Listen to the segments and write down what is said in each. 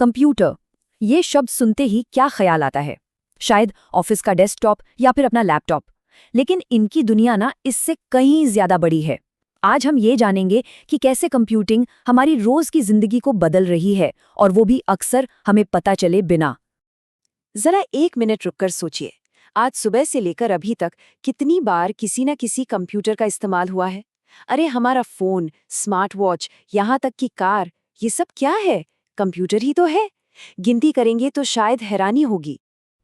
Computer, ये शब्द सुनते ही क्या ख्याल आता है? शायद ऑफिस का डेस्कटॉप या फिर अपना लैपटॉप। लेकिन इनकी दुनिया ना इससे कहीं ज्यादा बड़ी है। आज हम ये जानेंगे कि कैसे कंप्यूटिंग हमारी रोज की जिंदगी को बदल रही है, और वो भी अक्सर हमें पता चले बिना। जरा 1 मिनट रुककर सोचिए, आज सुबह से लेकर अभी तक कितनी बार किसी न किसी कंप्यूटर का इस्तेमाल हुआ है। अरे हमारा फोन, स्मार्ट वॉच, यहाँ तक कि कार, ये सब क्या है? कंप्यूटर ही तो है। गिनती करेंगे तो शायद हैरानी होगी।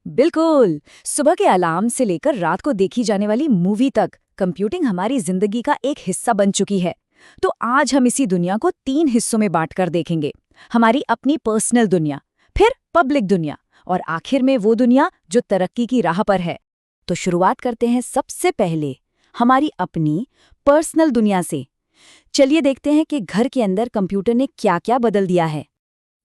बिल्कुल, सुबह के अलार्म से लेकर रात को देखी जाने वाली मूवी तक कंप्यूटिंग हमारी जिंदगी का एक हिस्सा बन चुकी है। तो आज हम इसी दुनिया को 3 हिस्सों में बांटकर देखेंगे। हमारी अपनी पर्सनल दुनिया, फिर पब्लिक दुनिया, और आखिर में वो दुनिया जो तरक्की की राह पर है। तो शुरुआत करते हैं सबसे पहले हमारी अपनी पर्सनल दुनिया से। चलिए देखते हैं कि घर के अंदर कंप्यूटर ने क्या-क्या बदल दिया है।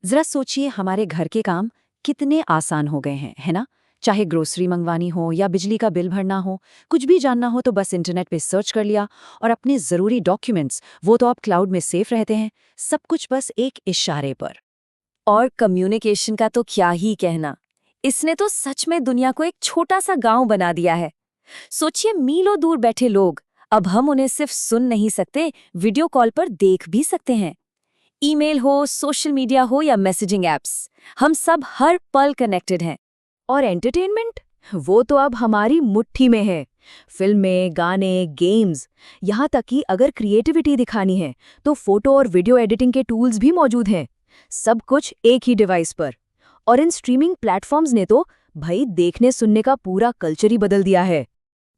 जरा सोचिए, हमारे घर के काम कितने आसान हो गए हैं, है ना? चाहे ग्रोसरी मंगवानी हो या बिजली का बिल भरना हो, कुछ भी जानना हो तो बस इंटरनेट पे सर्च कर लिया। और अपने ज़रूरी डॉक्यूमेंट्स, वो तो अब क्लाउड में सेफ रहते हैं। सब कुछ बस एक इशारे पर। और कम्युनिकेशन का तो क्या ही कहना। इसने तो सच में दुनिया को एक छोटा सा गांव बना दिया है। सोचिए, मीलों दूर बैठे लोग, अब हम उन्हें सिर्फ सुन नहीं सकते, वीडियो कॉल पर देख भी सकते हैं। ईमेल हो, सोशल मीडिया हो या मैसेजिंग ऐप्स, हम सब हर पल कनेक्टेड हैं। और एंटरटेनमेंट, वो तो अब हमारी मुट्ठी में है। फिल्में, गाने, गेम्स, यहाँ तक कि अगर क्रिएटिविटी दिखानी है तो फोटो और वीडियो एडिटिंग के टूल्स भी मौजूद हैं। सब कुछ एक ही डिवाइस पर। और इन स्ट्रीमिंग प्लेटफॉर्म्स ने तो भाई देखने सुनने का पूरा कल्चर ही बदल दिया है।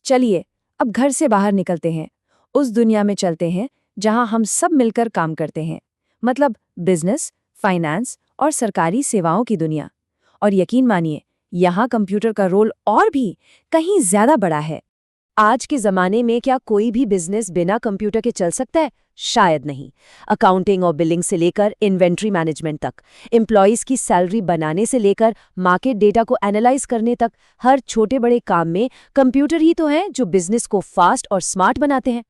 चलिए, अब घर से बाहर निकलते हैं, उस दुनिया में चलते हैं जहां हम सब मिलकर काम करते हैं। मतलब बिजनेस, फाइनेंस और सरकारी सेवाओं की दुनिया। और यकीन मानिए, यहाँ कंप्यूटर का रोल और भी कहीं ज्यादा बड़ा है। आज के जमाने में क्या कोई भी बिजनेस बिना कंप्यूटर के चल सकता है? शायद नहीं। अकाउंटिंग और बिलिंग से लेकर इन्वेंट्री मैनेजमेंट तक, एम्प्लॉयज की सैलरी बनाने से लेकर मार्केट डेटा को एनालाइज करने तक, हर छोटे बड़े काम में कंप्यूटर ही तो है जो बिजनेस को फास्ट और स्मार्ट बनाते हैं।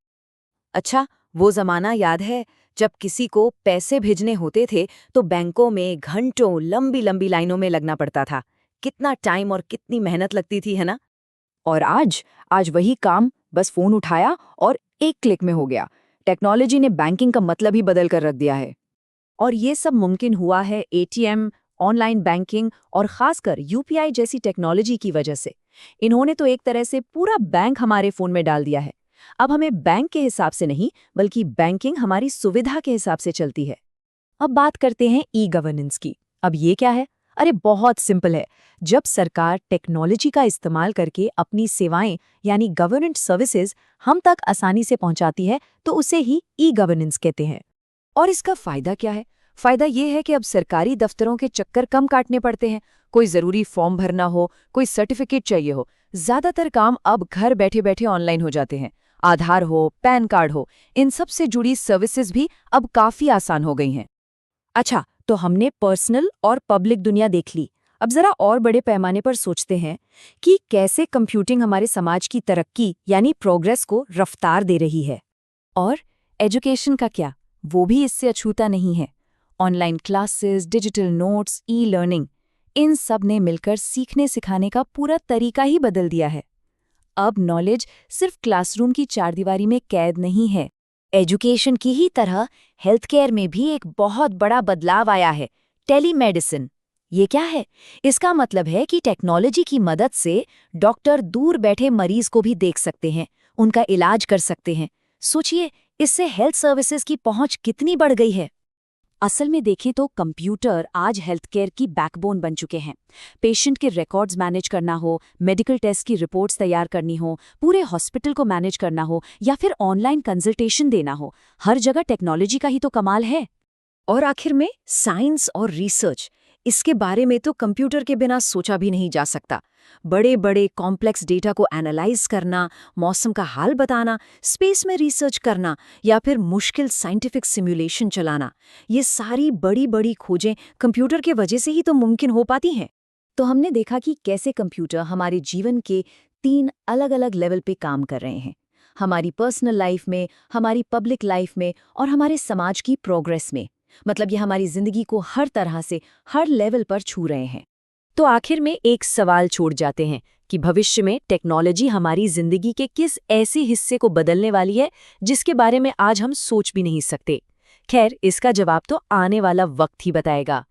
अच्छा, वो ज़माना याद है जब किसी को पैसे भेजने होते थे तो बैंकों में घंटों लंबी लंबी लाइनों में लगना पड़ता था। कितना टाइम और कितनी मेहनत लगती थी, है ना? और आज वही काम बस फोन उठाया और एक क्लिक में हो गया। टेक्नोलॉजी ने बैंकिंग का मतलब ही बदल कर रख दिया है। और ये सब मुमकिन हुआ है एटीएम, ऑनलाइन बैंकिंग और खासकर यूपीआई जैसी टेक्नोलॉजी की वजह से। इन्होंने तो एक तरह से पूरा बैंक हमारे फोन में डाल दिया है। अब हमें बैंक के हिसाब से नहीं, बल्कि बैंकिंग हमारी सुविधा के हिसाब से चलती है। अब बात करते हैं ई गवर्नेंस की। अब ये क्या है? अरे बहुत सिंपल है। जब सरकार टेक्नोलॉजी का इस्तेमाल करके अपनी सेवाएं यानी गवर्नमेंट सर्विसेज हम तक आसानी से पहुंचाती है, तो उसे ही ई गवर्नेंस कहते हैं। और इसका फायदा क्या है? फायदा ये है कि अब सरकारी दफ्तरों के चक्कर कम काटने पड़ते हैं। कोई जरूरी फॉर्म भरना हो, कोई सर्टिफिकेट चाहिए हो, ज्यादातर काम अब घर बैठे बैठे ऑनलाइन हो जाते हैं। आधार हो, पैन कार्ड हो, इन सब से जुड़ी सर्विसेज भी अब काफी आसान हो गई हैं। अच्छा, तो हमने पर्सनल और पब्लिक दुनिया देख ली। अब जरा और बड़े पैमाने पर सोचते हैं कि कैसे कंप्यूटिंग हमारे समाज की तरक्की यानी प्रोग्रेस को रफ्तार दे रही है। और एजुकेशन का क्या? वो भी इससे अछूता नहीं है। Online classes, digital notes, e learning, इन सब ने मिलकर सीखने सिखाने का पूरा तरीका ही बदल दिया है। अब नॉलेज सिर्फ क्लासरूम की चारदीवारी में कैद नहीं है। एजुकेशन की ही तरह हेल्थ केयर में भी एक बहुत बड़ा बदलाव आया है, टेलीमेडिसिन। ये क्या है? इसका मतलब है कि टेक्नोलॉजी की मदद से डॉक्टर दूर बैठे मरीज को भी देख सकते हैं, उनका इलाज कर सकते हैं। सोचिए, इससे हेल्थ सर्विसेज की पहुंच कितनी बढ़ गई है। असल में देखें तो कंप्यूटर आज हेल्थ केयर की बैकबोन बन चुके हैं। पेशेंट के रिकॉर्ड्स मैनेज करना हो, मेडिकल टेस्ट की रिपोर्ट्स तैयार करनी हो, पूरे हॉस्पिटल को मैनेज करना हो या फिर ऑनलाइन कंसल्टेशन देना हो, हर जगह टेक्नोलॉजी का ही तो कमाल है। और आखिर में साइंस और रिसर्च, इसके बारे में तो कंप्यूटर के बिना सोचा भी नहीं जा सकता। बड़े बड़े कॉम्प्लेक्स डेटा को एनालाइज करना, मौसम का हाल बताना, स्पेस में रिसर्च करना या फिर मुश्किल साइंटिफिक सिमुलेशन चलाना, ये सारी बड़ी बड़ी खोजें कंप्यूटर के वजह से ही तो मुमकिन हो पाती हैं। तो हमने देखा कि कैसे कंप्यूटर हमारे जीवन के 3 अलग अलग लेवल पे काम कर रहे हैं। हमारी पर्सनल लाइफ में, हमारी पब्लिक लाइफ में और हमारे समाज की प्रोग्रेस में। मतलब ये हमारी जिंदगी को हर तरह से, हर लेवल पर छू रहे हैं। तो आखिर में एक सवाल छोड़ जाते हैं कि भविष्य में टेक्नोलॉजी हमारी जिंदगी के किस ऐसे हिस्से को बदलने वाली है जिसके बारे में आज हम सोच भी नहीं सकते। खैर, इसका जवाब तो आने वाला वक्त ही बताएगा।